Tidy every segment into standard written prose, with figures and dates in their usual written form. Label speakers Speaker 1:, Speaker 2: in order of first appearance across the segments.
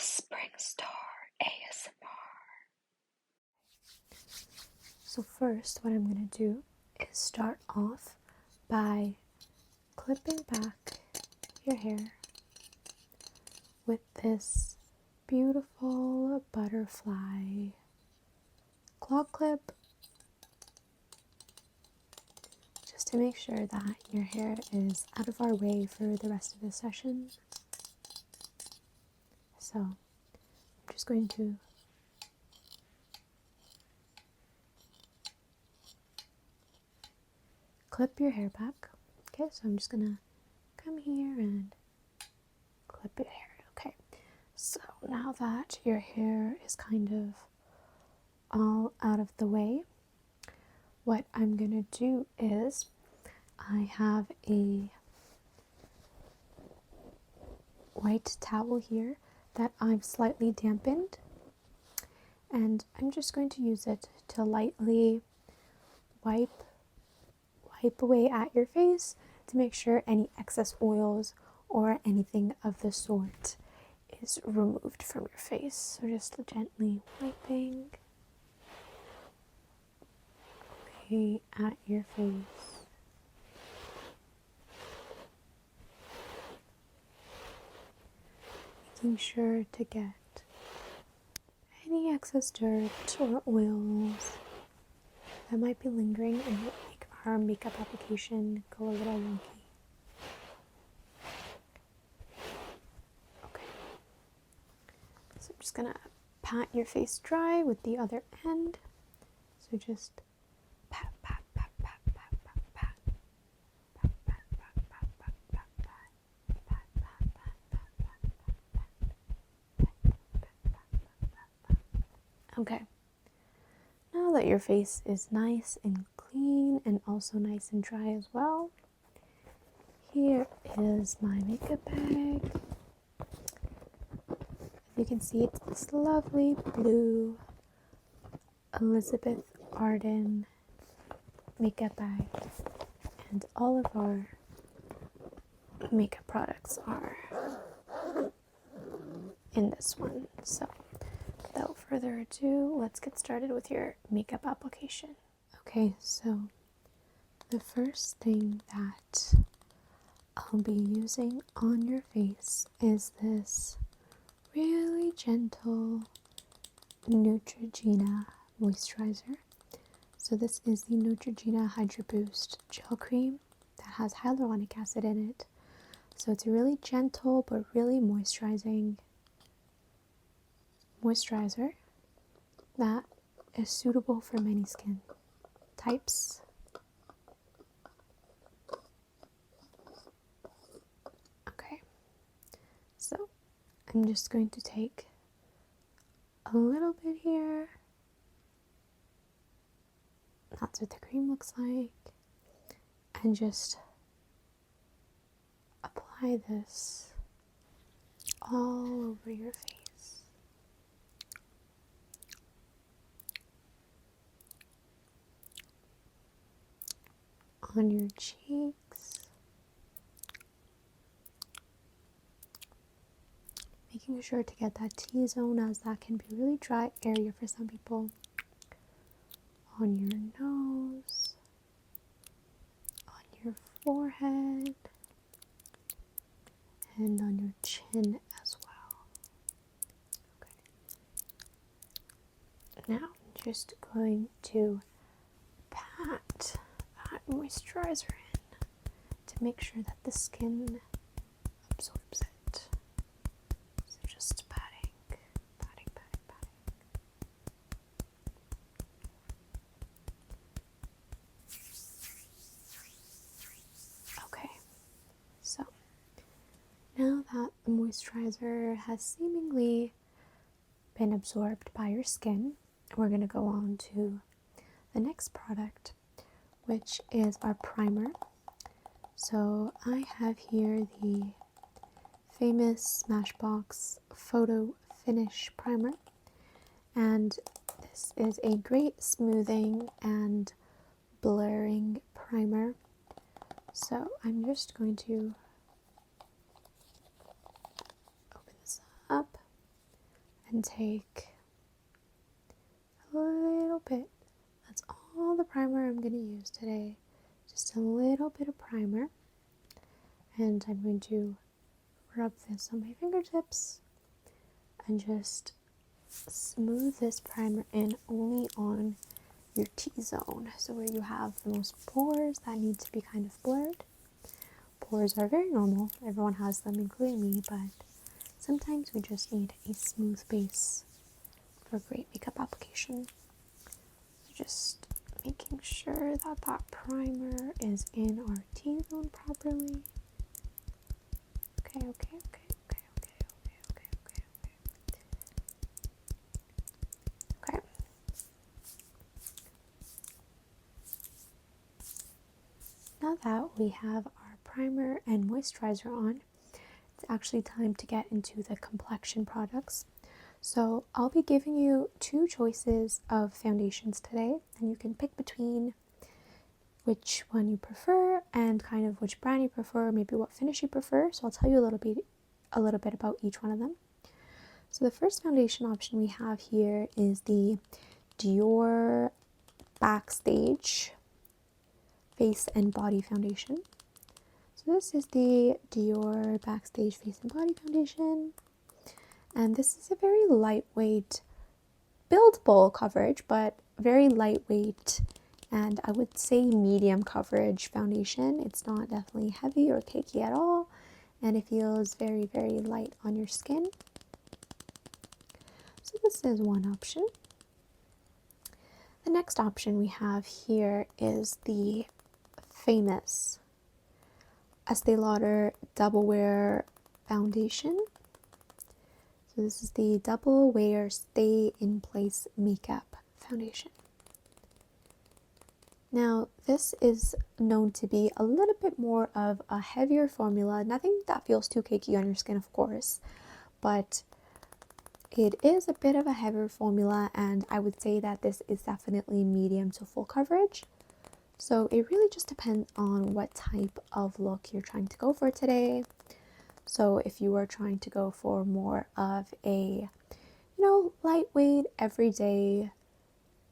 Speaker 1: Spring Star ASMR.
Speaker 2: So first, what I'm going to do is start off by clipping back your hair with this beautiful butterfly claw clip, just to make sure that your hair is out of our way for the rest of the session. So I'm just going to clip your hair back. Okay, so I'm just gonna come here and clip your hair. Okay, so now that your hair is kind of all out of the way, what I'm gonna do is I have a white towel here that I've slightly dampened, and I'm just going to use it to lightly wipe away at your face to make sure any excess oils or anything of the sort is removed from your face. So just gently wiping away at your face. Making sure to get any excess dirt or oils that might be lingering and make our makeup application go a little wonky. Okay, so I'm just gonna pat your face dry with the other end. So just pat, pat, pat, pat, pat, pat, pat, pat, pat, pat, pat, pat, pat, pat, pat, pat, pat. Okay. Now that your face is nice and clean and also nice and dry as well, here is my makeup bag. As you can see, it's this lovely blue Elizabeth Arden makeup bag, and all of our makeup products are in this one. So without further ado, let's get started with your makeup application. Okay, so the first thing that I'll be using on your face is this really gentle Neutrogena moisturizer. So this is the Neutrogena Hydra Boost Gel Cream that has hyaluronic acid in it. So it's a really gentle but really moisturizing moisturizer that is suitable for many skin types. Okay, so I'm just going to take a little bit here. That's what the cream looks like. And just apply this all over your face. On your cheeks. Making sure to get that T-zone, as that can be a really dry area for some people. On your nose. On your forehead. And on your chin as well. Okay. Now I'm just going to pat that moisturizer in to make sure that the skin absorbs it. So just patting, patting, patting, patting. Okay, so now that the moisturizer has seemingly been absorbed by your skin, we're going to go on to the next product, which is our primer. So I have here the famous Smashbox Photo Finish Primer, and this is a great smoothing and blurring primer. So I'm just going to open this up and take a little bit. That's all the primer I'm going to use today. Just a little bit of primer. And I'm going to rub this on my fingertips and just smooth this primer in only on your T-zone. So where you have the most pores that need to be kind of blurred. Pores are very normal. Everyone has them, including me, but sometimes we just need a smooth base for great makeup application. So just making sure that that primer is in our T-zone properly. Okay. Now that we have our primer and moisturizer on, it's actually time to get into the complexion products. So I'll be giving you 2 choices of foundations today, and you can pick between which one you prefer and kind of which brand you prefer, maybe what finish you prefer. So I'll tell you a little bit about each one of them. So the first foundation option we have here is the Dior Backstage Face and Body Foundation. So this is the Dior Backstage Face and Body Foundation, and this is a very lightweight, buildable coverage, but very lightweight, and I would say medium coverage foundation. It's not definitely heavy or cakey at all, and it feels very, very light on your skin. So this is one option. The next option we have here is the famous Estee Lauder Double Wear Foundation. So this is the Double Wear Stay in Place Makeup Foundation. Now this is known to be a little bit more of a heavier formula, nothing that feels too cakey on your skin, of course, but it is a bit of a heavier formula, and I would say that this is definitely medium to full coverage. So it really just depends on what type of look you're trying to go for today. So if you are trying to go for more of a, lightweight, everyday,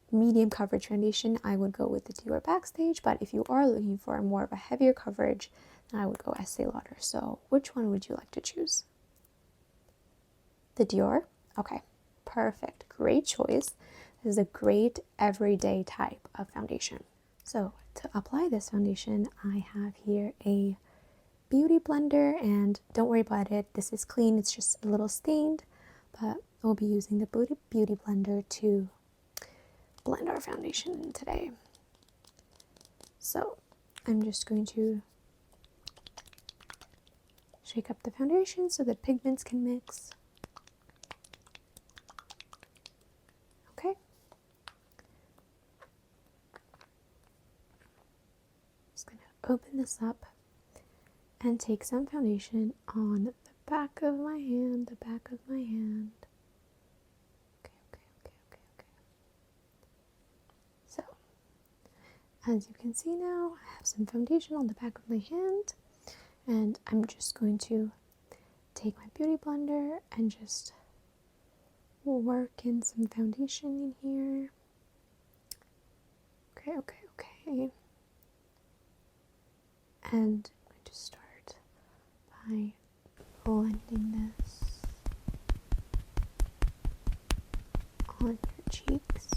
Speaker 2: medium coverage foundation, I would go with the Dior Backstage. But if you are looking for more of a heavier coverage, then I would go Estee Lauder. So which one would you like to choose? The Dior? Okay, perfect. Great choice. This is a great everyday type of foundation. So to apply this foundation, I have here a beauty blender, and don't worry about it. This is clean. It's just a little stained, but we'll be using the beauty blender to blend our foundation in today. So I'm just going to shake up the foundation so that pigments can mix. Okay. Just going to open this up and take some foundation on the back of my hand, Okay. So, as you can see now, I have some foundation on the back of my hand, and I'm just going to take my beauty blender and just work in some foundation in here. Okay. And I'm going to start by blending this on your cheeks.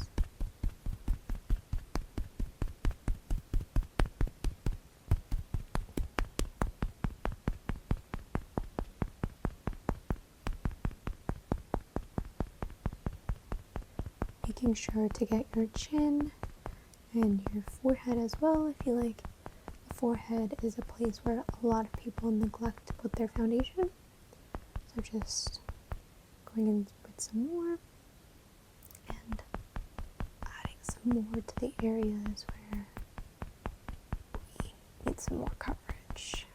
Speaker 2: Making sure to get your chin and your forehead as well. I feel like the forehead is a place where a lot of people neglect to put their foundation. So just going in with some more and adding some more to the areas where we need some more coverage.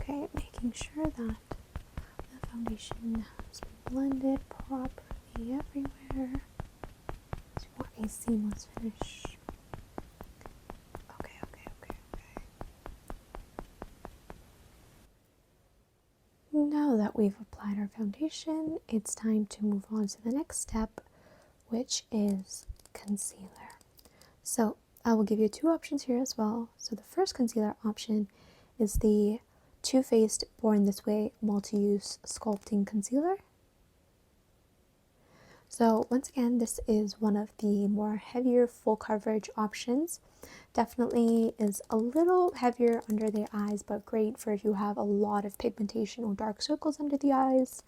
Speaker 2: Okay, making sure that the foundation has been blended properly everywhere. So you want a seamless finish. Okay. that we've applied our foundation, it's time to move on to the next step, which is concealer. So I will give you two options here as well. So the first concealer option is the Too Faced Born This Way Multi-Use Sculpting Concealer. So once again, this is one of the more heavier full coverage options. Definitely is a little heavier under the eyes, but great for if you have a lot of pigmentation or dark circles under the eyes.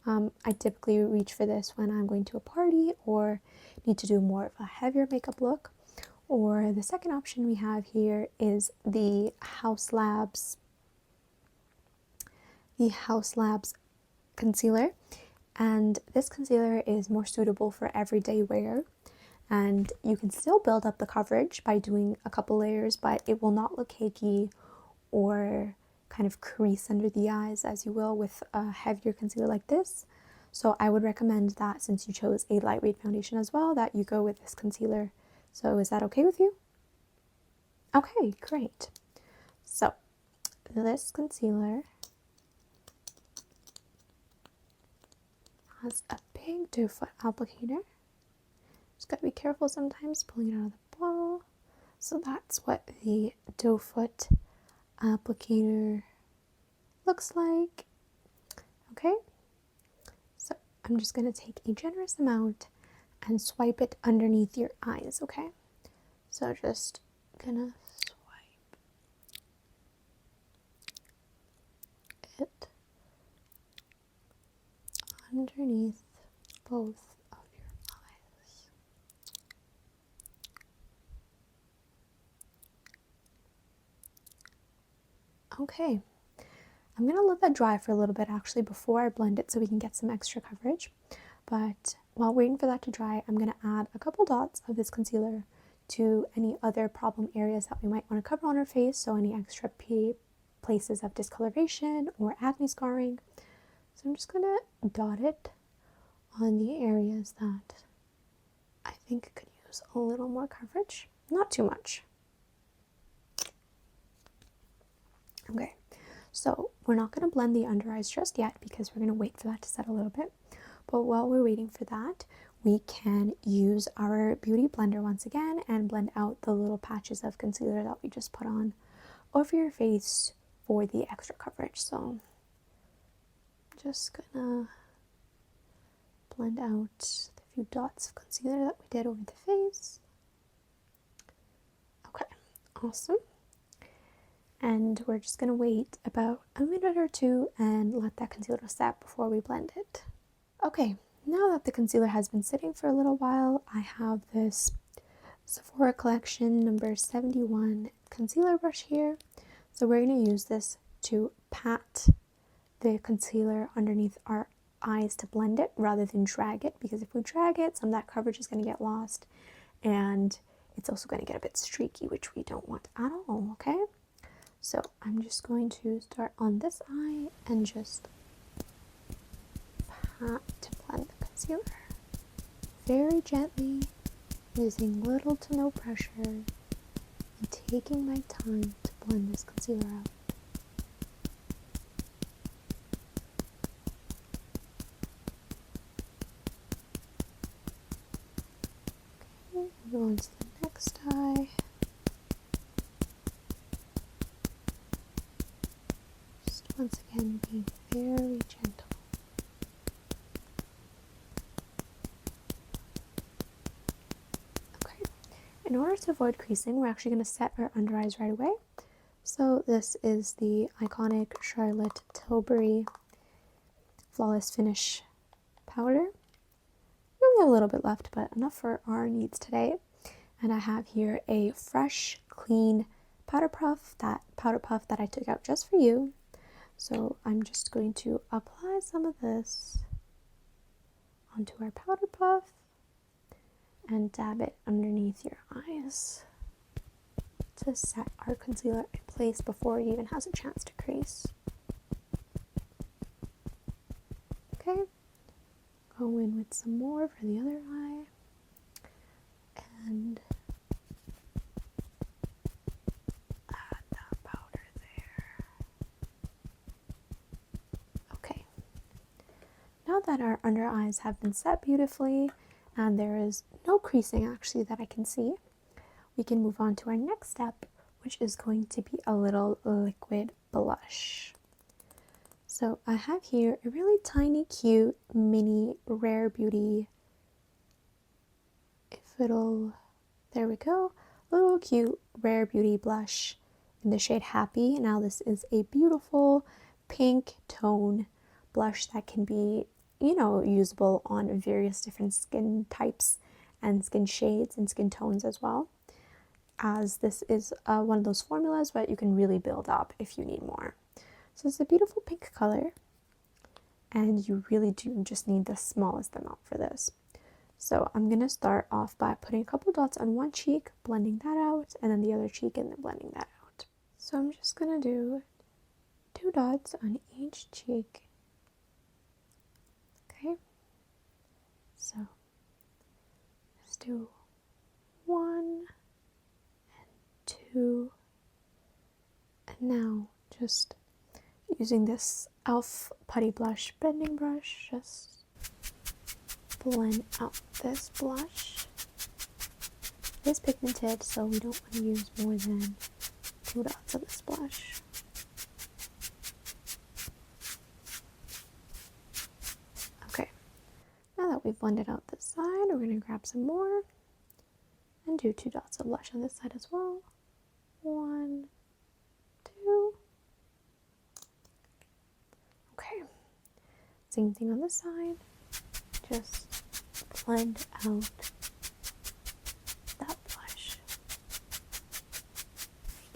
Speaker 2: I typically reach for this when I'm going to a party or need to do more of a heavier makeup look. Or the second option we have here is the House Labs concealer. And this concealer is more suitable for everyday wear. And you can still build up the coverage by doing a couple layers, but it will not look cakey or kind of crease under the eyes as you will with a heavier concealer like this. So I would recommend that, since you chose a lightweight foundation as well, that you go with this concealer. So is that okay with you? Okay, great. So this concealer has a big doe foot applicator. Just gotta be careful sometimes pulling it out of the ball. So that's what the doe foot applicator looks like. Okay, so I'm just gonna take a generous amount and swipe it underneath your eyes. Okay, so just gonna swipe it underneath both of your eyes. Okay, I'm gonna let that dry for a little bit actually before I blend it so we can get some extra coverage. But while waiting for that to dry, I'm gonna add a couple dots of this concealer to any other problem areas that we might want to cover on our face. So any extra places of discoloration or acne scarring. So I'm just gonna dot it on the areas that I think could use a little more coverage. Not too much. Okay, so we're not going to blend the under eyes just yet because we're going to wait for that to set a little bit. But while we're waiting for that, we can use our beauty blender once again and blend out the little patches of concealer that we just put on over your face for the extra coverage. So I'm just gonna blend out the few dots of concealer that we did over the face. Okay, awesome. And we're just going to wait about a minute or two and let that concealer set before we blend it. Okay, now that the concealer has been sitting for a little while, I have this Sephora Collection number 71 concealer brush here. So we're going to use this to pat the concealer underneath our eyes to blend it rather than drag it, because if we drag it, some of that coverage is going to get lost and it's also going to get a bit streaky, which we don't want at all, okay? So I'm just going to start on this eye and just pat to blend the concealer. Very gently, using little to no pressure, and taking my time to blend this concealer out. Okay, move on to the next eye. Once again, being very gentle. Okay, in order to avoid creasing, we're actually going to set our under eyes right away. So this is the iconic Charlotte Tilbury Flawless Finish powder. We only have a little bit left, but enough for our needs today. And I have here a fresh, clean powder puff that I took out just for you. So I'm just going to apply some of this onto our powder puff and dab it underneath your eyes to set our concealer in place before it even has a chance to crease. Okay, go in with some more for the other eye and add that powder there. Okay, now that our under eyes have been set beautifully and there is no creasing actually that I can see, we can move on to our next step, which is going to be a little liquid blush. So I have here a really tiny, cute, mini Rare Beauty. There we go, little cute Rare Beauty blush in the shade Happy. Now this is a beautiful pink tone blush that can be, usable on various different skin types and skin shades and skin tones as well, as this is one of those formulas but you can really build up if you need more. So it's a beautiful pink color, and you really do just need the smallest amount for this. So I'm going to start off by putting a couple dots on one cheek, blending that out, and then the other cheek and then blending that out. So I'm just going to do 2 dots on each cheek. Okay, so just do 1 and 2, and now just using this e.l.f. Putty Blush blending brush, just blend out this blush. It is pigmented, so we don't want to use more than 2 dots of this blush. Okay, now that we've blended out this side, we're going to grab some more and do 2 dots of blush on this side as well. 1, 2. Okay, same thing on this side. Just blend out that blush.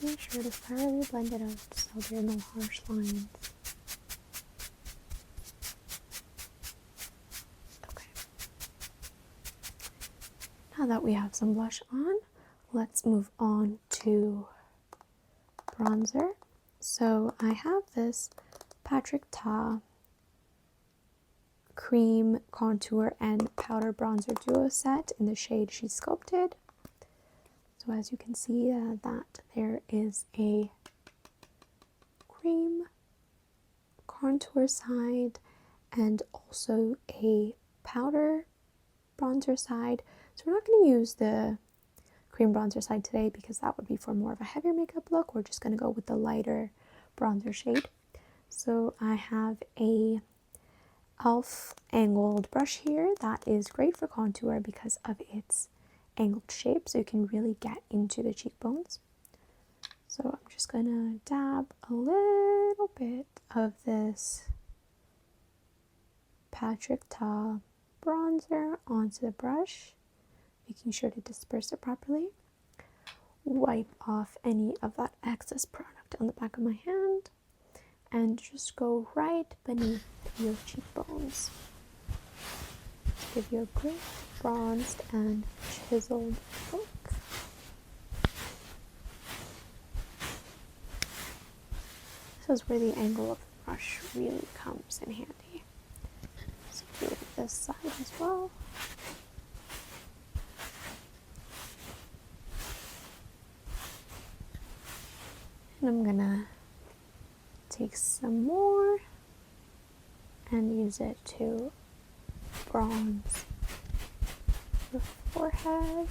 Speaker 2: Making sure to thoroughly blend it out so there are no harsh lines. Okay. Now that we have some blush on, let's move on to bronzer. So I have this Patrick Ta cream contour and powder bronzer duo set in the shade She Sculpted. So as you can see that there is a cream contour side and also a powder bronzer side. So we're not going to use the cream bronzer side today because that would be for more of a heavier makeup look. We're just going to go with the lighter bronzer shade. So I have a e.l.f. angled brush here that is great for contour because of its angled shape, so you can really get into the cheekbones. So I'm just gonna dab a little bit of this Patrick Ta bronzer onto the brush, making sure to disperse it properly. Wipe off any of that excess product on the back of my hand and just go right beneath your cheekbones. Give you a great bronzed and chiseled look. This is where the angle of the brush really comes in handy. So do this side as well. And I'm gonna take some more and use it to bronze your forehead,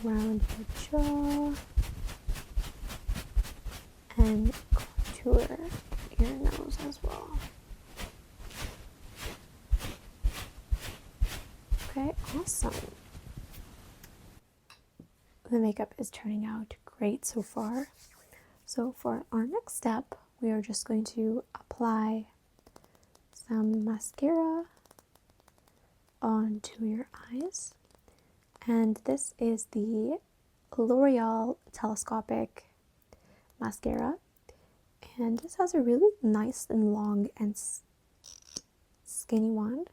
Speaker 2: around your jaw, and contour your nose as well. Okay, awesome. The makeup is turning out great so far. So for our next step, we are just going to apply some mascara onto your eyes. And this is the L'Oreal Telescopic Mascara. And this has a really nice and long and skinny wand.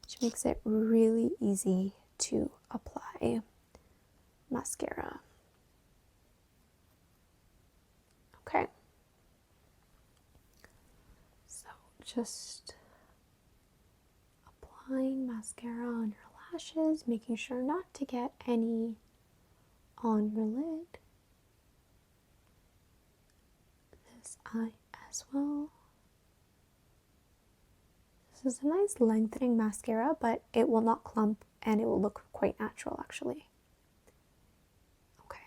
Speaker 2: Which makes it really easy to apply mascara. Okay. So just applying mascara on your lashes, making sure not to get any on your lid. eye as well. This is a nice lengthening mascara, but it will not clump and it will look quite natural actually. Okay.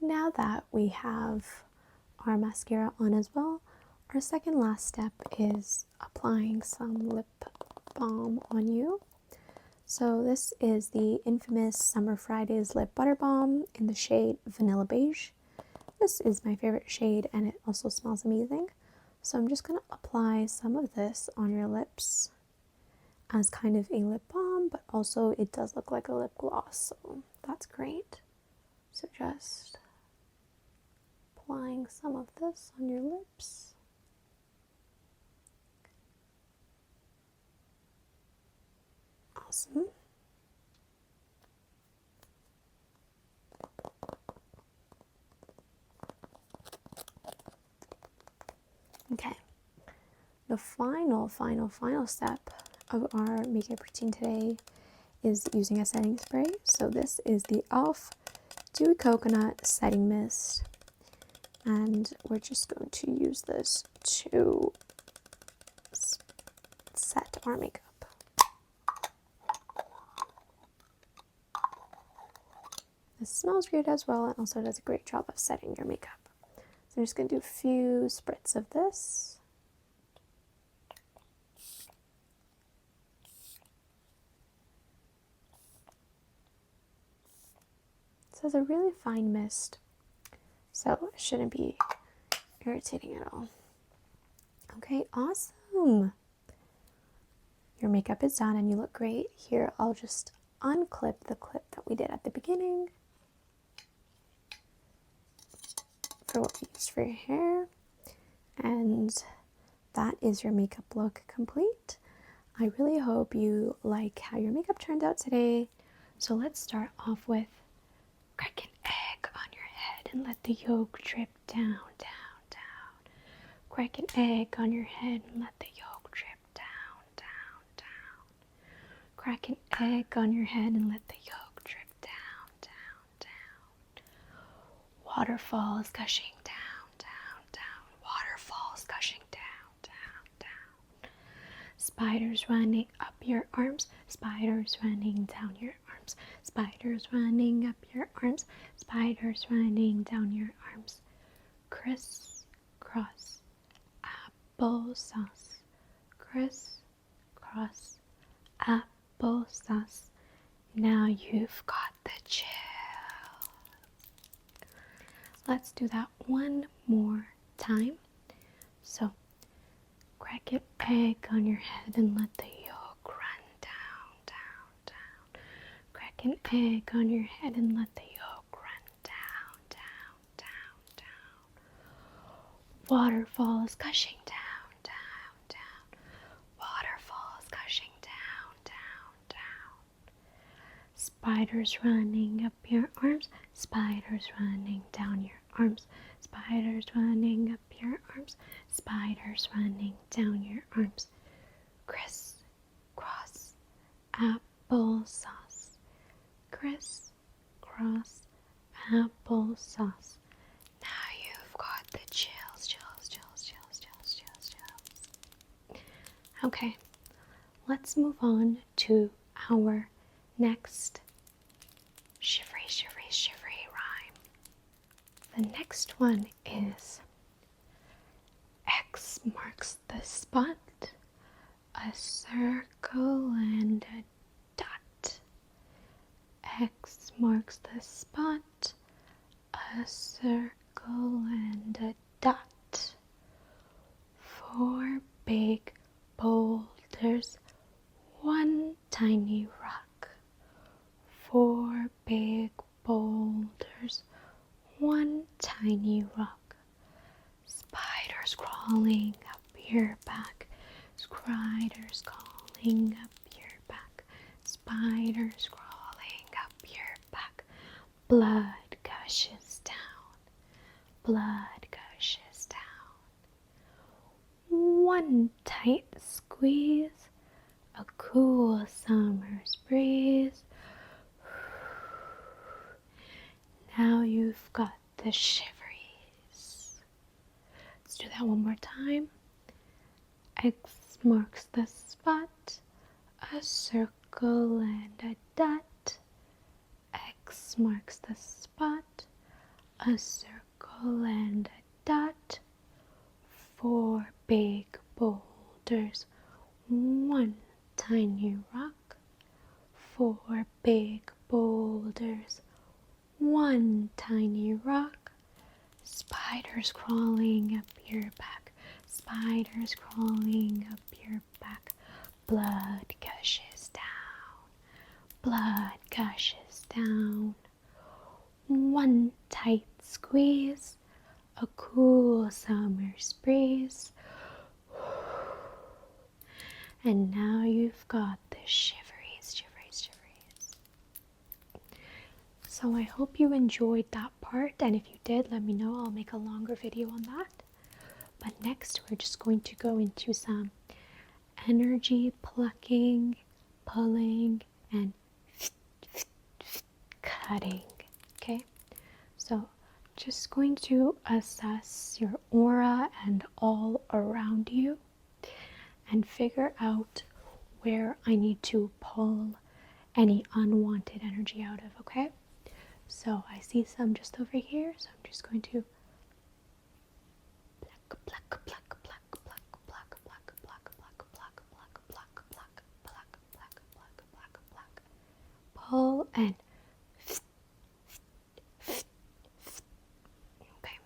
Speaker 2: Now that we have our mascara on as well, our second last step is applying some lip balm on you. So this is the infamous Summer Fridays Lip Butter Balm in the shade Vanilla Beige. This is my favorite shade and it also smells amazing. So I'm just going to apply some of this on your lips as kind of a lip balm, but also it does look like a lip gloss, so that's great. So just applying some of this on your lips. Awesome. Okay, the final step of our makeup routine today is using a setting spray. So this is the e.l.f. Dewy Coconut Setting Mist, and we're just going to use this to set our makeup. This smells great as well and also does a great job of setting your makeup. So I'm just going to do a few spritz of this. This is a really fine mist, so it shouldn't be irritating at all. Okay, awesome. Your makeup is done and you look great. Here, I'll just unclip the clip that we did at the beginning for what we used for your hair. And that is your makeup look complete. I really hope you like how your makeup turned out today. So let's start off with crack an egg on your head and let the yolk drip down, down, down. Crack an egg on your head and let the yolk drip down, down, down. Crack an egg on your head and let the yolk drip down, down, down. Waterfalls gushing down, down, down. Waterfalls gushing down, down, down. Spiders running up your arms, spiders running down your arms, spiders running up your arms, spiders running down your arms. Criss-cross applesauce, criss-cross applesauce. Now you've got the chills. Let's do that one more time. So crack an egg on your head and let the yolk run down, down, down. Crack an egg on your head and let the yolk run down, down, down, down. Waterfalls gushing down, down, down. Waterfalls gushing down, down, down. Spiders running up your arms, spiders running down your arms, spiders running up your arms, spiders running down your arms. Criss-cross applesauce, criss-cross applesauce. Now you've got the chills, chills, chills, chills, chills, chills, chills. Okay, let's move on to our next shivery, shivery, shivery rhyme. The next one is X marks the spot, a circle and a dot. X marks the spot, a circle and a dot. 4 big boulders, 1 tiny rock. 4 big boulders, 1 tiny rock. Spiders crawling up your back, spiders crawling up your back, spiders crawling up your back. Blood gushes down, blood gushes down. 1 tight squeeze, a cool summer's breeze. Now you've got the shiveries. Let's do that one more time. X marks the spot, a circle and a dot. X marks the spot, a circle and a dot. 4 big boulders, 1 tiny rock. 4 big boulders, 1 tiny rock. Spiders crawling up your back, spiders crawling up your back. Blood gushes down, blood gushes down. 1 tight squeeze, a cool summer's breeze. And now you've got the shiveries, shiveries, shiveries. So I hope you enjoyed that part, and if you did, let me know. I'll make a longer video on that. But next we're just going to go into some energy plucking, pulling, and cutting. Okay, so just going to assess your aura and all around you and figure out where I need to pull any unwanted energy out of, okay? So I see some just over here, so I'm just going to pluck, pluck, pluck, pluck, pluck, pluck, pluck, pluck, pluck, pluck, pluck, pluck, pluck, pluck, pluck, pluck, pluck, pluck, pull and okay.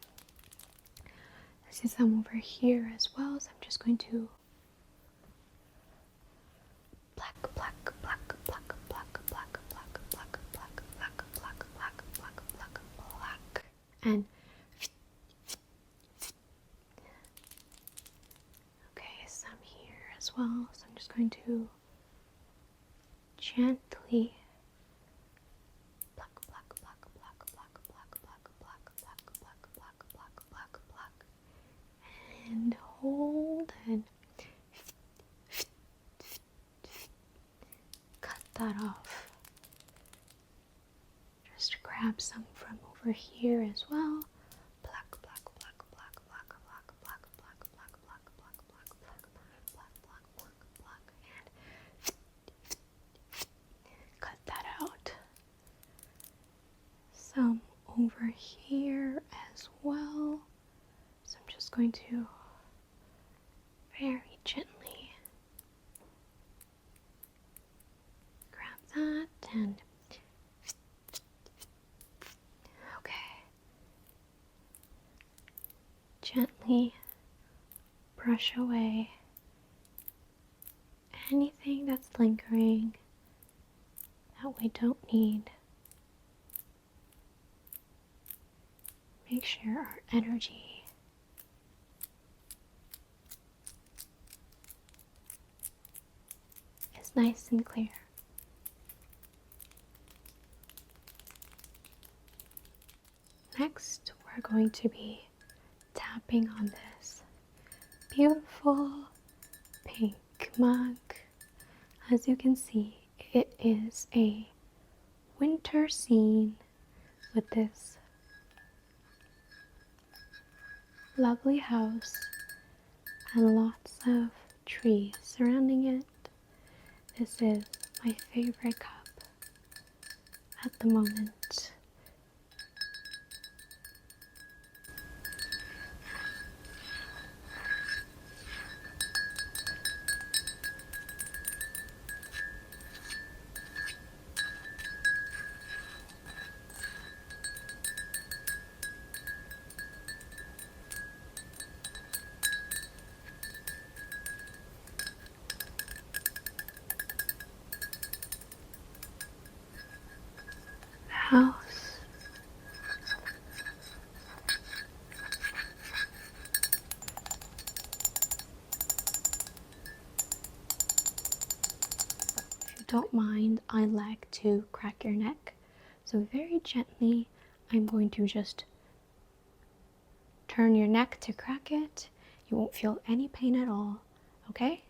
Speaker 2: I see some over here as well, so I'm just going to pluck, pluck, pluck, pluck, pluck, pluck, pluck, pluck, pluck, pluck, pluck, pluck, pluck, pluck, pluck, and okay, some here as well. So I'm just going to gently pluck, pluck, pluck, pluck, pluck, pluck, pluck, pluck, pluck, pluck, pluck, pluck, pluck, pluck, and hold and cut that off. Just grab some from over here as well. Pluck, pluck, pluck, pluck, pluck, pluck, pluck, pluck, pluck, pluck, pluck, pluck, pluck, pluck, pluck, pluck, pluck, and cut that out. Some over here as well. So I'm just going to very gently grab that and okay. Gently brush away anything that's lingering that we don't need. Make sure our energy is nice and clear. Next, we're going to be tapping on this beautiful pink mug. As you can see, it is a winter scene with this lovely house and lots of trees surrounding it. This is my favorite cup at the moment. House. If you don't mind, I like to crack your neck. So very gently, I'm going to just turn your neck to crack it. You won't feel any pain at all, okay?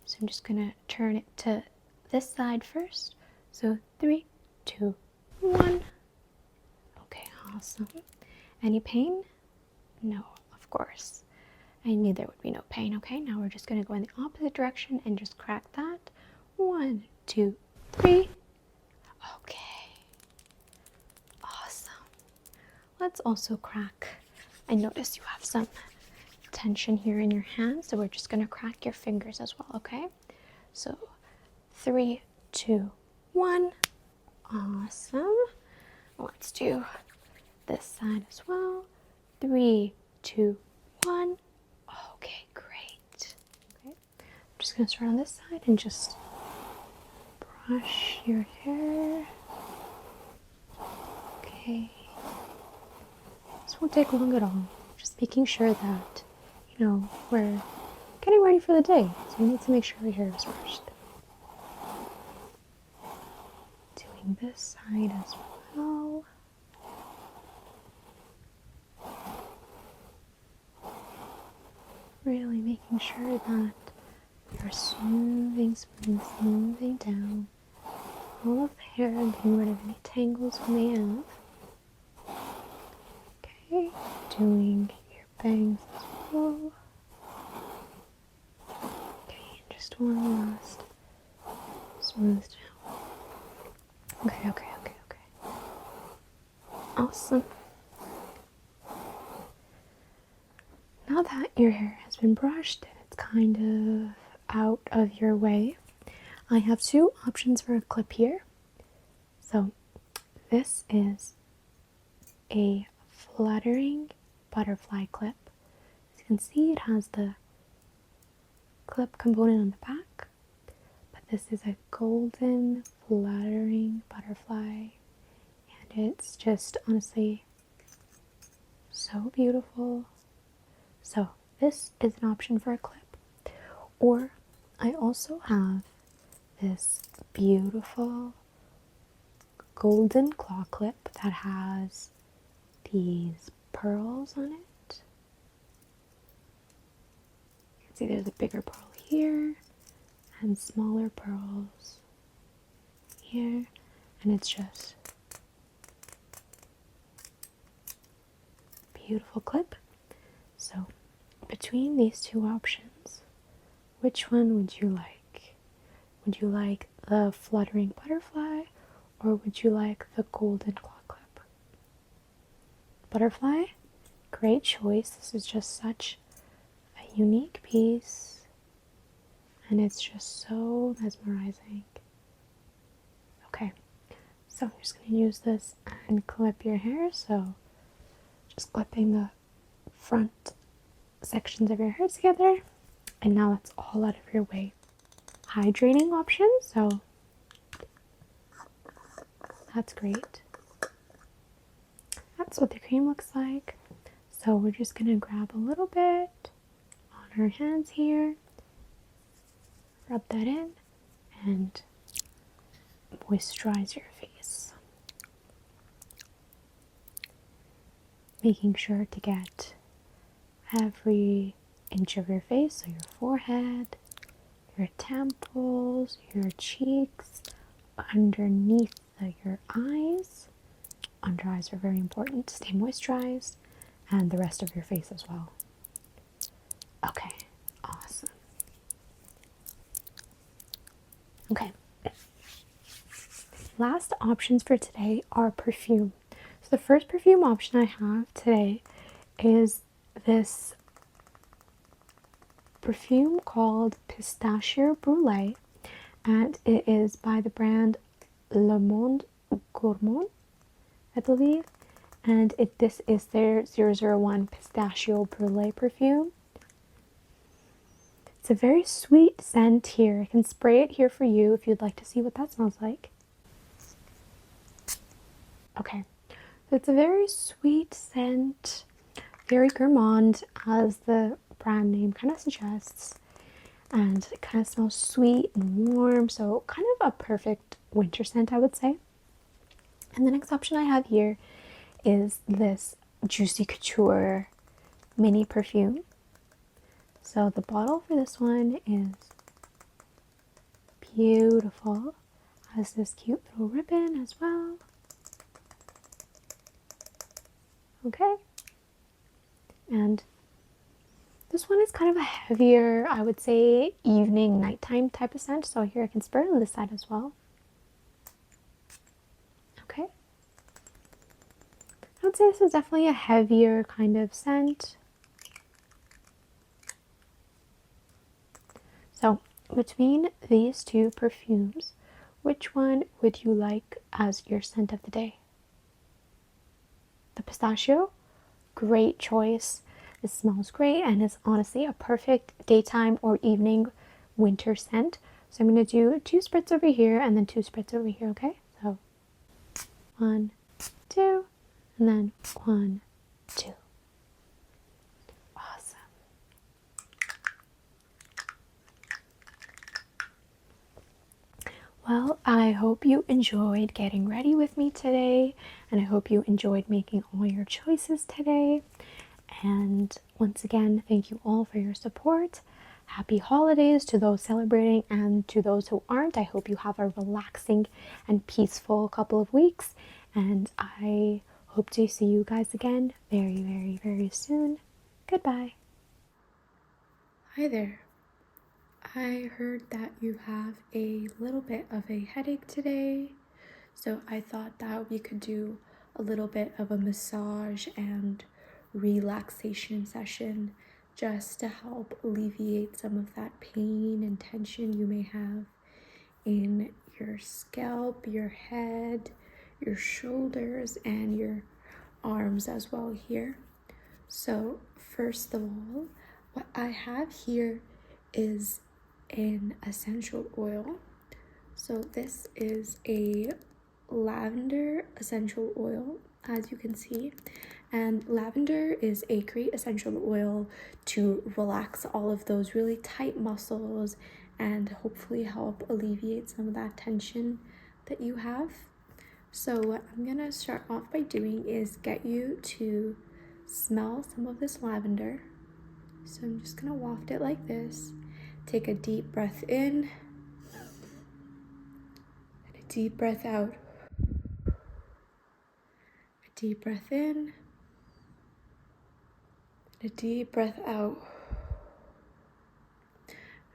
Speaker 2: So I'm just gonna turn it to this side first. So 3, 2, 1. Okay, Awesome. Any pain? No, of course. I knew there would be no pain. Okay, now we're just going to go in the opposite direction and just crack that. 1, 2, 3. Okay. Awesome. Let's also crack. I notice you have some tension here in your hands, so we're just going to crack your fingers as well, okay? So 3, 2, 1. Awesome. Let's do this side as well. 3, 2, 1. Okay, great. Okay, I'm just going to start on this side and just brush your hair. Okay. This won't take long at all. Just making sure that, we're getting ready for the day. So we need to make sure our hair is brushed. Doing this side as well. Really making sure that you're smoothing down all of the hair and getting rid of any tangles we may have. Okay, doing your bangs as well. Okay, just one last smooth down. Okay. Awesome. Now that your hair has been brushed and it's kind of out of your way, I have two options for a clip here. So this is a fluttering butterfly clip. As you can see, it has the clip component on the back, but this is a golden fluttering butterfly, and it's just honestly so beautiful. So this is an option for a clip. Or I also have this beautiful golden claw clip that has these pearls on it. You can see there's a bigger pearl here and smaller pearls here, and it's just a beautiful clip. So between these two options, which one would you like? Would you like the fluttering butterfly, or would you like the golden claw clip? Butterfly? Great choice. This is just such a unique piece, and it's just so mesmerizing. Okay, so I'm just going to use this and clip your hair. So just clipping the front sections of your hair together, and now that's all out of your way. Hydrating option, so that's great. That's what the cream looks like. So we're just gonna grab a little bit on our hands here, rub that in, and moisturize your face. Making sure to get every inch of your face, so your forehead, your temples, your cheeks, underneath your eyes. Under eyes are very important to stay moisturized, and the rest of your face as well. Okay, awesome. Okay, last options for today are perfume. So the first perfume option I have today is this perfume called Pistachio Brulee, and it is by the brand Le Monde Gourmand, I believe, and this is their 001 Pistachio Brulee perfume. It's a very sweet scent here. I can spray it here for you if you'd like to see what that smells like. Okay, so it's a very sweet scent, very gourmand, as the brand name kind of suggests, and it kind of smells sweet and warm, so kind of a perfect winter scent, I would say. And the next option I have here is this Juicy Couture mini perfume. So the bottle for this one is beautiful. Has this cute little ribbon as well. Okay. And this one is kind of a heavier, I would say, evening, nighttime type of scent. So here I can spray it on this side as well. Okay. I would say this is definitely a heavier kind of scent. So between these two perfumes, which one would you like as your scent of the day? The pistachio? Great choice. It smells great and is honestly a perfect daytime or evening winter scent. So I'm going to do 2 spritz over here and then 2 spritz over here, okay? So 1, 2, and then 1, 2. Awesome. Well, I hope you enjoyed getting ready with me today, and I hope you enjoyed making all your choices today. And once again, thank you all for your support. Happy holidays to those celebrating and to those who aren't. I hope you have a relaxing and peaceful couple of weeks. And I hope to see you guys again very, very, very soon. Goodbye. Hi there. I heard that you have a little bit of a headache today. So I thought that we could do a little bit of a massage and relaxation session just to help alleviate some of that pain and tension you may have in your scalp, your head, your shoulders, and your arms as well here. So first of all, what I have here is an essential oil. So this is a lavender essential oil, as you can see, and lavender is a great essential oil to relax all of those really tight muscles and hopefully help alleviate some of that tension that you have. So what I'm gonna start off by doing is get you to smell some of this lavender. So I'm just gonna waft it like this. Take a deep breath in and a deep breath out. A deep breath in and a deep breath out.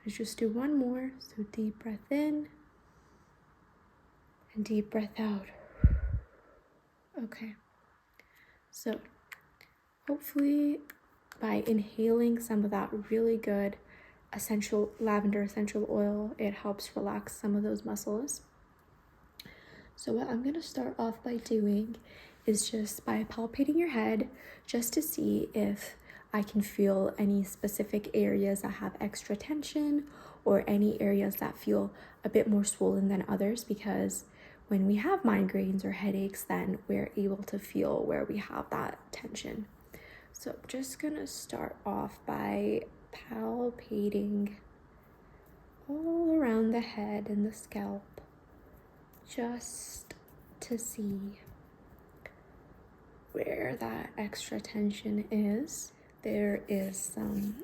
Speaker 2: Let's just do one more. So deep breath in and deep breath out. Okay. So hopefully by inhaling some of that really good lavender essential oil, it helps relax some of those muscles. So what I'm gonna start off by doing is just by palpating your head just to see if I can feel any specific areas that have extra tension or any areas that feel a bit more swollen than others, because when we have migraines or headaches, then we're able to feel where we have that tension. So I'm just gonna start off by palpating all around the head and the scalp, just to see where that extra tension is. There is some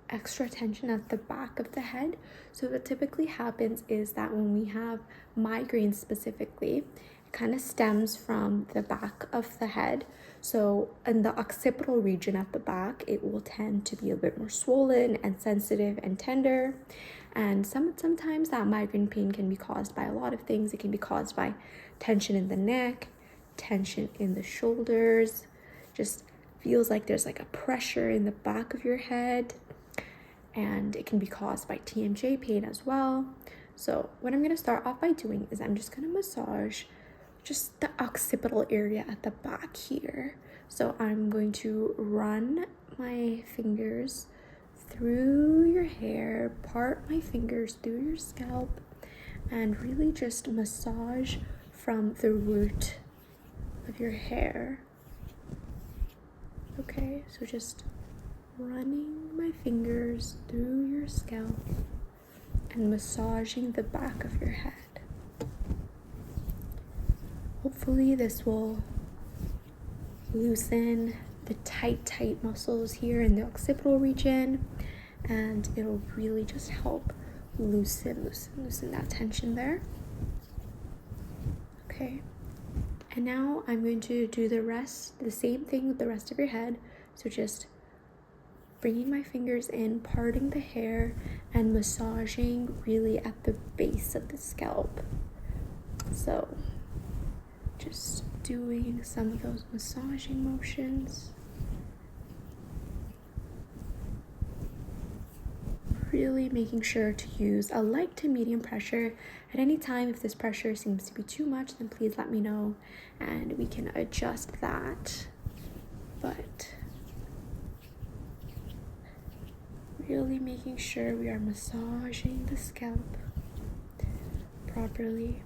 Speaker 2: extra tension at the back of the head. So what typically happens is that when we have migraines specifically, it kind of stems from the back of the head. So in the occipital region at the back, it will tend to be a bit more swollen and sensitive and tender. And sometimes that migraine pain can be caused by a lot of things. It can be caused by tension in the neck, tension in the shoulders, just feels like there's like a pressure in the back of your head, and it can be caused by TMJ pain as well. So what I'm going to start off by doing is I'm just going to massage just the occipital area at the back here. So I'm going to run my fingers through your hair, part my fingers through your scalp, and really just massage from the root of your hair. Okay, so just running my fingers through your scalp and massaging the back of your head. Hopefully this will loosen the tight muscles here in the occipital region, and it'll really just help loosen that tension there. Okay, And now I'm going to do the same thing with the rest of your head. So just bringing my fingers in, parting the hair, and massaging really at the base of the scalp. So just doing some of those massaging motions. Really making sure to use a light to medium pressure at any time. If this pressure seems to be too much, then please let me know and we can adjust that. But really making sure we are massaging the scalp properly.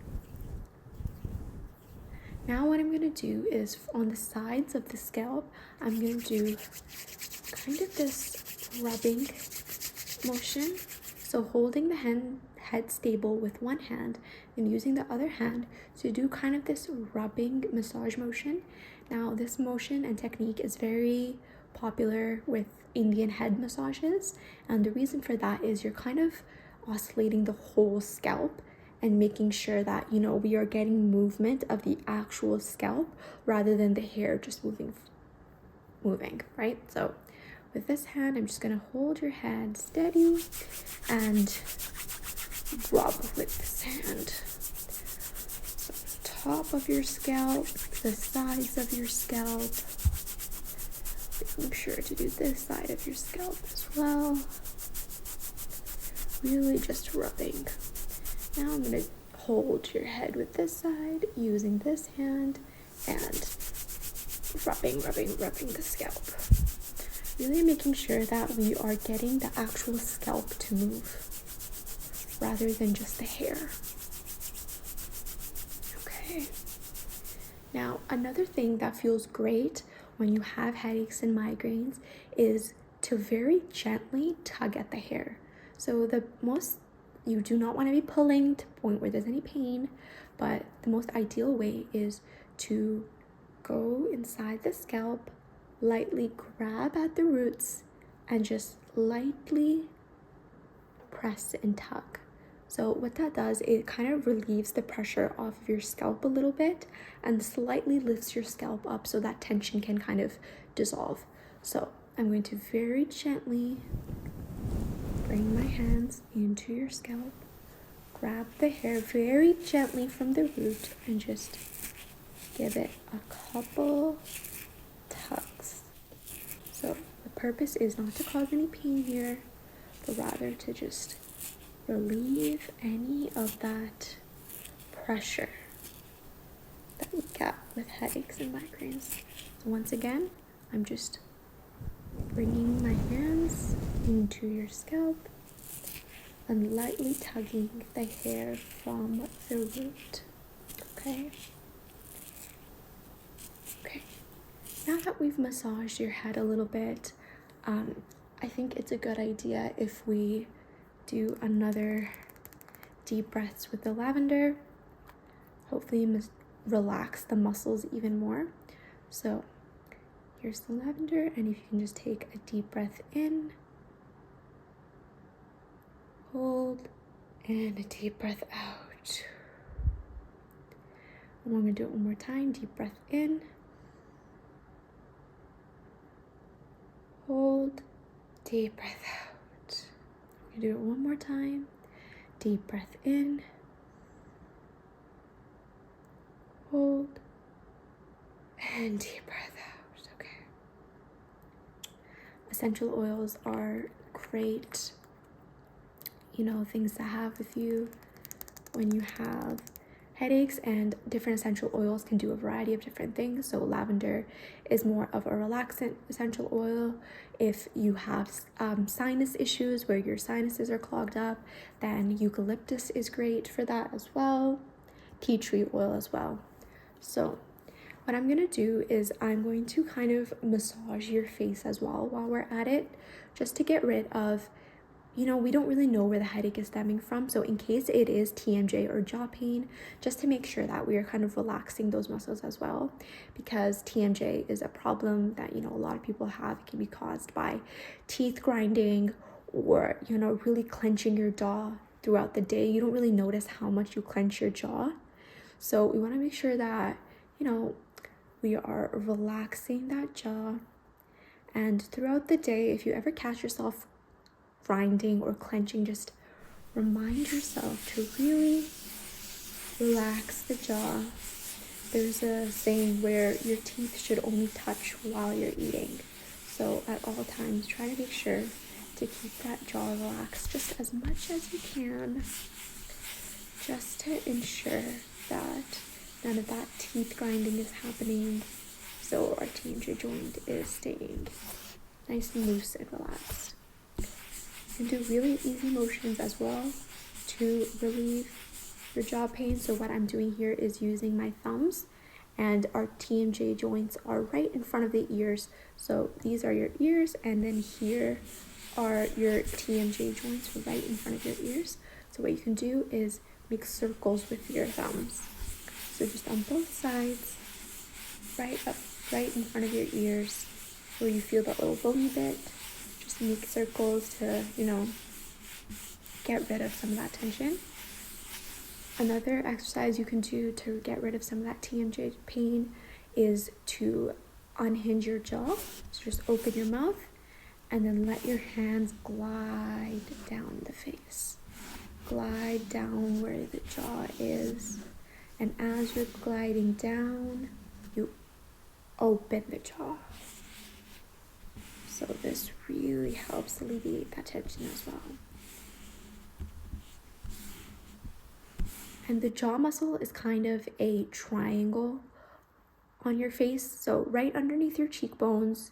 Speaker 2: Now what I'm going to do is on the sides of the scalp, I'm going to do kind of this rubbing motion. So holding the head stable with one hand and using the other hand to do kind of this rubbing massage motion. Now this motion and technique is very popular with Indian head massages, and the reason for that is you're kind of oscillating the whole scalp and making sure that, you know, we are getting movement of the actual scalp rather than the hair just moving, right? So with this hand, I'm just gonna hold your head steady and rub with this hand. So the top of your scalp, the sides of your scalp. Making sure to do this side of your scalp as well. Really just rubbing. Now I'm gonna hold your head with this side using this hand and rubbing the scalp. Really making sure that we are getting the actual scalp to move rather than just the hair. Okay. Now, another thing that feels great when you have headaches and migraines is to very gently tug at the hair. So you do not want to be pulling to the point where there's any pain, but the most ideal way is to go inside the scalp, lightly grab at the roots, and just lightly press and tug. So what that does, it kind of relieves the pressure off of your scalp a little bit and slightly lifts your scalp up so that tension can kind of dissolve. So I'm going to very gently bring my hands into your scalp, grab the hair very gently from the root and just give it a couple tugs. So the purpose is not to cause any pain here, but rather to just relieve any of that pressure that we get with headaches and migraines. So once again, I'm just bringing my hands into your scalp and lightly tugging the hair from the root. Okay. Now that we've massaged your head a little bit, I think it's a good idea if we do another deep breaths with the lavender. Hopefully relax the muscles even more. So here's the lavender, and if you can just take a deep breath in, hold, and a deep breath out. And I'm gonna do it one more time. Deep breath in, hold, deep breath out. I'm gonna do it one more time. Deep breath in, hold, and deep breath out. Okay. Essential oils are great, things to have with you when you have headaches, and different essential oils can do a variety of different things. So lavender is more of a relaxant essential oil. If you have sinus issues where your sinuses are clogged up, then eucalyptus is great for that as well. Tea tree oil as well. So what I'm going to do is I'm going to kind of massage your face as well while we're at it, just to get rid of, we don't really know where the headache is stemming from. So in case it is TMJ or jaw pain, just to make sure that we are kind of relaxing those muscles as well, because TMJ is a problem that, a lot of people have. It can be caused by teeth grinding or, really clenching your jaw throughout the day. You don't really notice how much you clench your jaw. So we want to make sure that, we are relaxing that jaw. And throughout the day, if you ever catch yourself grinding or clenching, just remind yourself to really relax the jaw. There's a saying where your teeth should only touch while you're eating. So at all times, try to make sure to keep that jaw relaxed just as much as you can, just to ensure that none of that teeth grinding is happening, so our TMJ joint is staying nice and loose and relaxed. You can do really easy motions as well to relieve your jaw pain. So what I'm doing here is using my thumbs, and our TMJ joints are right in front of the ears. So these are your ears, and then here are your TMJ joints right in front of your ears. So what you can do is make circles with your thumbs. So just on both sides, right up, right in front of your ears, where you feel that little bony bit. Just make circles to, get rid of some of that tension. Another exercise you can do to get rid of some of that TMJ pain is to unhinge your jaw. So just open your mouth and then let your hands glide down the face. Glide down where the jaw is. And as you're gliding down, you open the jaw. So this really helps alleviate that tension as well. And the jaw muscle is kind of a triangle on your face. So right underneath your cheekbones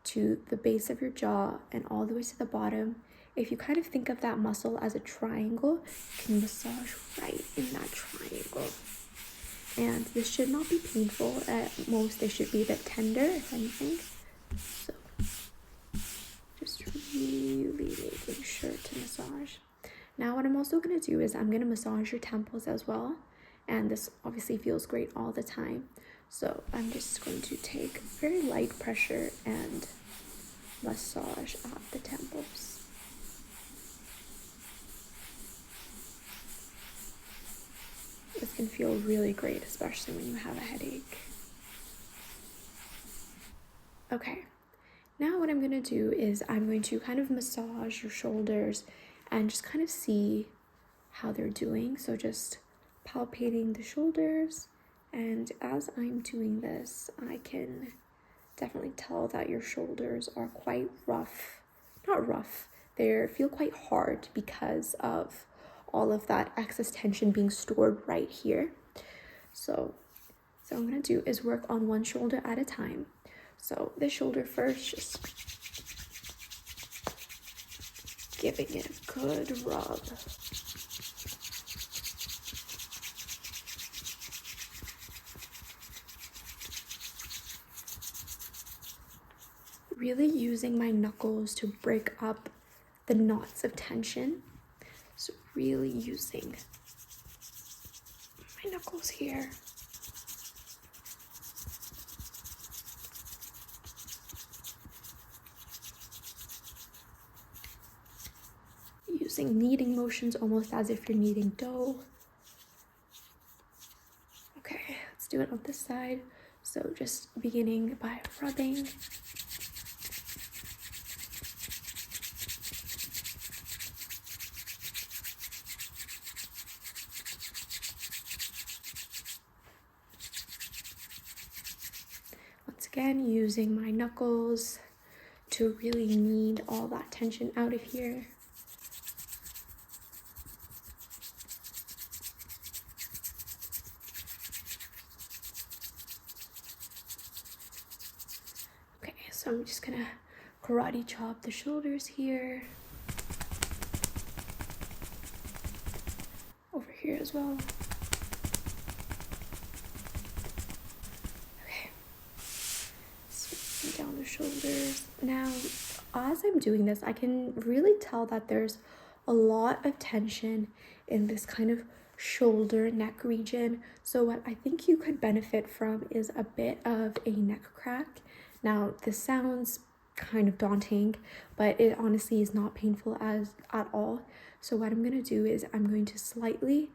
Speaker 2: to the base of your jaw and all the way to the bottom, if you kind of think of that muscle as a triangle, you can massage right in that triangle. And this should not be painful. At most, they should be a bit tender, if anything. So just really making sure to massage. Now what I'm also going to do is I'm going to massage your temples as well. And this obviously feels great all the time. So I'm just going to take very light pressure and massage at the temples. This can feel really great, especially when you have a headache. Okay, now what I'm going to do is I'm going to kind of massage your shoulders and just kind of see how they're doing. So just palpating the shoulders, and as I'm doing this, I can definitely tell that your shoulders are quite rough. Not rough, they feel quite hard because of all of that excess tension being stored right here. So what I'm going to do is work on one shoulder at a time. So this shoulder first, just giving it a good rub. Really using my knuckles to break up the knots of tension. So really using my knuckles here. Using kneading motions almost as if you're kneading dough. Okay, let's do it on this side. So just beginning by rubbing. Once again, using my knuckles to really knead all that tension out of here. So I'm just gonna karate chop the shoulders here. Over here as well. Okay. Sweeping down the shoulders. Now, as I'm doing this, I can really tell that there's a lot of tension in this kind of shoulder neck region. So what I think you could benefit from is a bit of a neck crack. Now, this sounds kind of daunting, but it honestly is not painful at all. So what I'm going to do is I'm going to slightly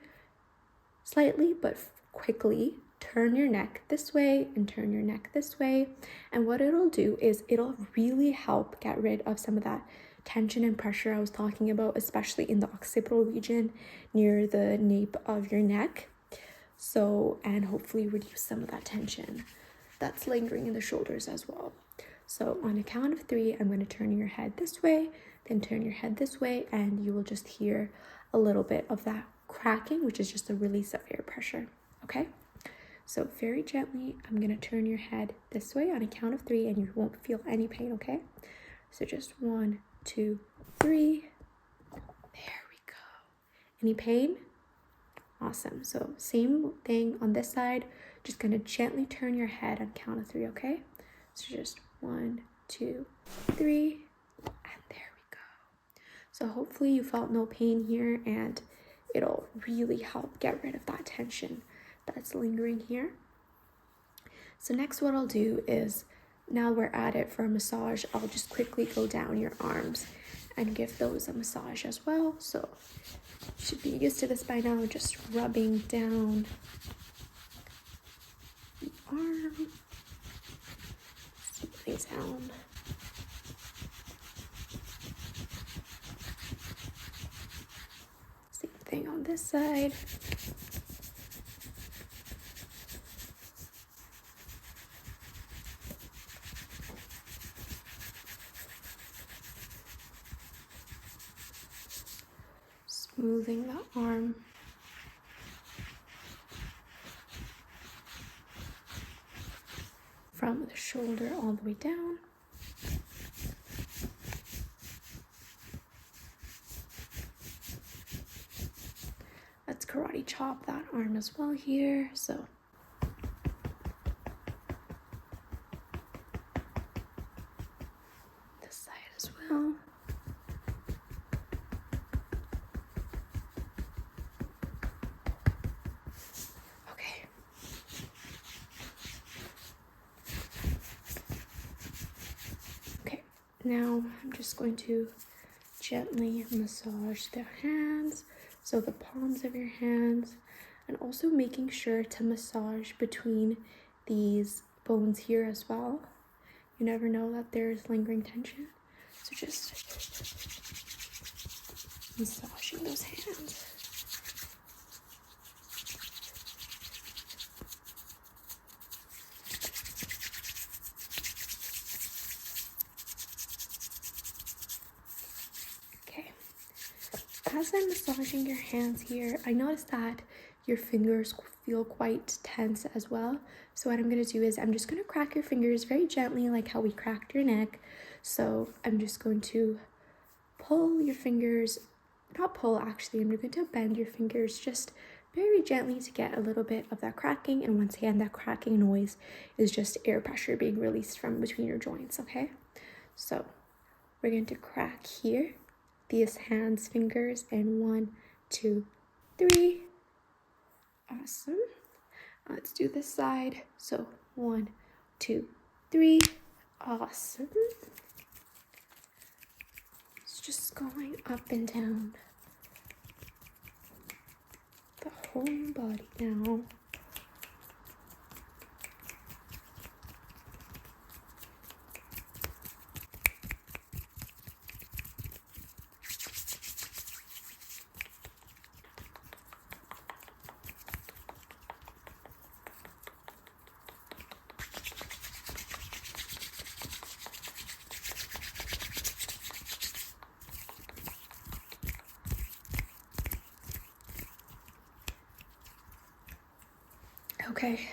Speaker 2: but quickly turn your neck this way and turn your neck this way. And what it'll do is it'll really help get rid of some of that tension and pressure I was talking about, especially in the occipital region near the nape of your neck. So, and hopefully reduce some of that tension that's lingering in the shoulders as well. So on a count of 3, I'm going to turn your head this way, then turn your head this way, and you will just hear a little bit of that cracking, which is just a release of air pressure. Okay? So very gently, I'm going to turn your head this way on a count of 3, and you won't feel any pain, okay? So just 1, 2, 3. There we go. Any pain? Awesome. So same thing on this side. Just going to gently turn your head on count of 3, okay? So just 1, 2, 3, and there we go. So hopefully you felt no pain here, and it'll really help get rid of that tension that's lingering here. So next what I'll do is, now we're at it for a massage, I'll just quickly go down your arms and give those a massage as well. So you should be used to this by now, just rubbing down the arm, smoothing down. Same thing on this side. Smoothing the arm. From the shoulder all the way down. Let's karate chop that arm as well here. So this side as well. Okay. Okay, now I'm just going to gently massage the hands, so the palms of your hands, and also making sure to massage between these bones here as well. You never know that there's lingering tension, so just massaging those hands. As I'm massaging your hands here, I noticed that your fingers feel quite tense as well. So what I'm going to do is I'm just going to crack your fingers very gently, like how we cracked your neck. So I'm just going to pull your fingers, not pull actually, I'm going to bend your fingers just very gently to get a little bit of that cracking. And once again, that cracking noise is just air pressure being released from between your joints, okay? So we're going to crack here. These hands, fingers, and 1, 2, 3. Awesome. Let's do this side. So 1, 2, 3. Awesome. It's just going up and down the whole body now. Okay,